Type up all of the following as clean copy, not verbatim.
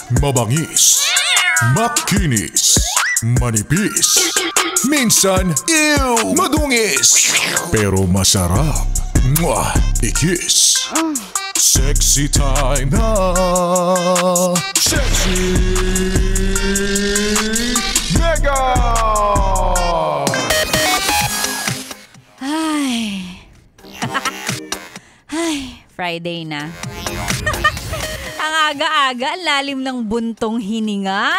Mabangis, makinis, manipis, minsan, madungis, pero masarap. Mwah! Ikis. Sexy time na. Sexy Mega! Ay. Ay, Friday na. Ang aga-aga, ang lalim ng buntong hininga.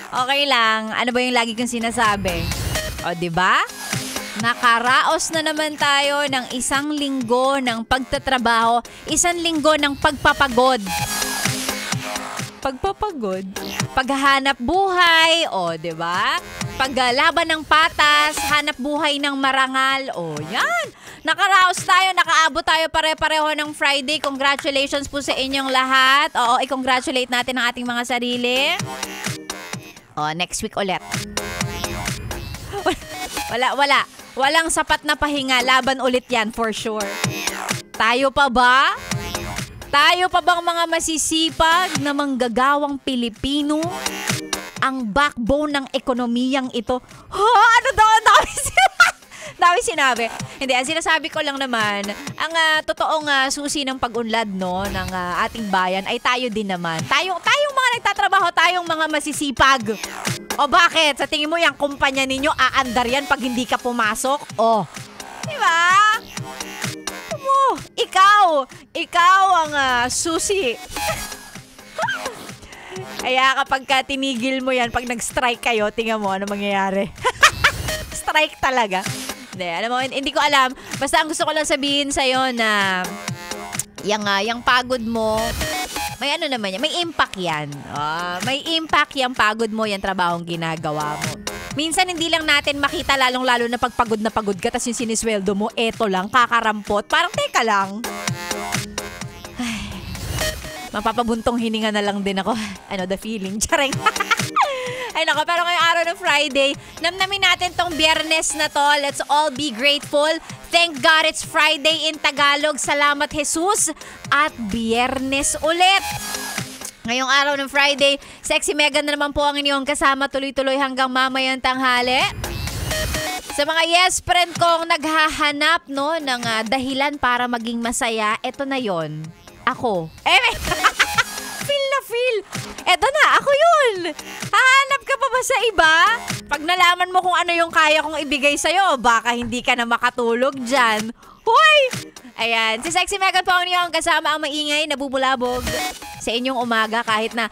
Okay lang. Ano ba yung lagi kong sinasabi? O, diba? Nakaraos na naman tayo ng isang linggo ng pagtatrabaho, isang linggo ng pagpapagod. Pagpapagod? Paghahanap buhay, o, diba? Paglaban ng patas, hanap buhay ng marangal, o, yan. Nakaraos tayo, nakaabot tayo pare-pareho ng Friday. Congratulations po sa inyong lahat. Oo, i-congratulate natin ang ating mga sarili. O, next week ulit. Wala. Walang sapat na pahinga. Laban ulit yan, for sure. Tayo pa ba? Tayo pa bang mga masisipag na manggagawang Pilipino? Ang backbone ng ekonomiyang ito. Ha? Ano daw? Dami sinabi. Hindi, ang sinasabi ko lang naman, ang totoong susi ng pag-unlad no, ng ating bayan ay tayo din naman. Tayong mga nagtatrabaho, tayong mga masisipag. O bakit? Sa tingin mo yung kumpanya ninyo, aandar yan pag hindi ka pumasok? O, diba? Ikaw ang susi. Kaya kapag tinigil mo yan, pag nag-strike kayo, tingnan mo ano mangyayari. Strike talaga. Hindi, alam mo, hindi ko alam. Basta ang gusto ko lang sabihin sa'yo na yung pagod mo, may ano naman yan, may impact yan. May impact yung pagod mo, yung trabahong ginagawa mo. Minsan hindi lang natin makita lalong-lalo na pagpagod na pagod ka, tas yung sinisweldo mo, eto lang, kakarampot. Parang teka lang. Ay, mapapabuntong hininga na lang din ako. Ano, the feeling. Charing. Ay nako, pero ngayong araw ng Friday, namnamin natin tong Biyernes na to. Let's all be grateful. Thank God it's Friday in Tagalog. Salamat Jesus. At Biyernes ulit. Ngayong araw ng Friday, Sexy Mega na naman po ang inyong kasama tuloy-tuloy hanggang mamayang tanghali. Sa mga yes friend kong naghahanap no, ng dahilan para maging masaya, eto na yon. Ako. Feel. Eto na, ako yun. Hahanap ka pa ba sa iba? Pag nalaman mo kung ano yung kaya kong ibigay sa'yo, baka hindi ka na makatulog dyan. Hoy! Ayan, si Sexy Megan po ang kasama ang maingay, nabubulabog sa inyong umaga kahit na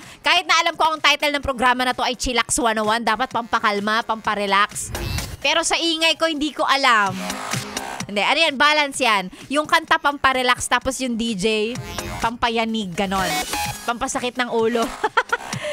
alam ko ang title ng programa na to ay Chillax 101, dapat pampakalma, pamparelax. Pero sa ingay ko, hindi ko alam. Hindi, ano yan, balance yan. Yung kanta pamparelax tapos yung DJ, pampayanig, ganon. Pampasakit ng ulo.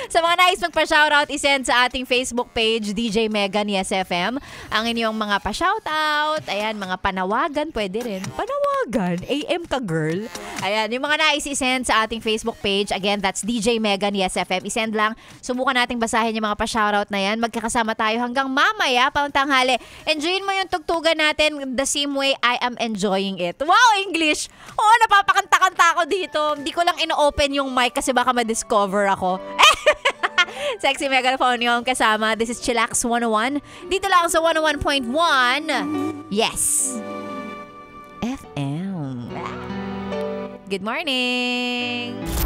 Sa mga nais magpa-shoutout, isend sa ating Facebook page, DJ Megan Yes FM. Ang inyong mga pa-shoutout, ayan, mga panawagan, pwede rin. Panawagan? AM ka, girl? Ayan, yung mga nais isend sa ating Facebook page, again, that's DJ Megan Yes FM. Isend lang, subukan nating basahin yung mga pa-shoutout na yan. Magkakasama tayo hanggang mamaya, pauntanghali. Enjoyin mo yung tugtugan natin the same way I am enjoying it. Wow, English! Oo, napapakanta-kanta ako dito. Hindi ko lang ino-open yung mic kasi baka ma-discover ako. Sexy Megaphone yung kasama. This is Chillax 101. Dito lang sa 101.1. Yes. FM. Good morning.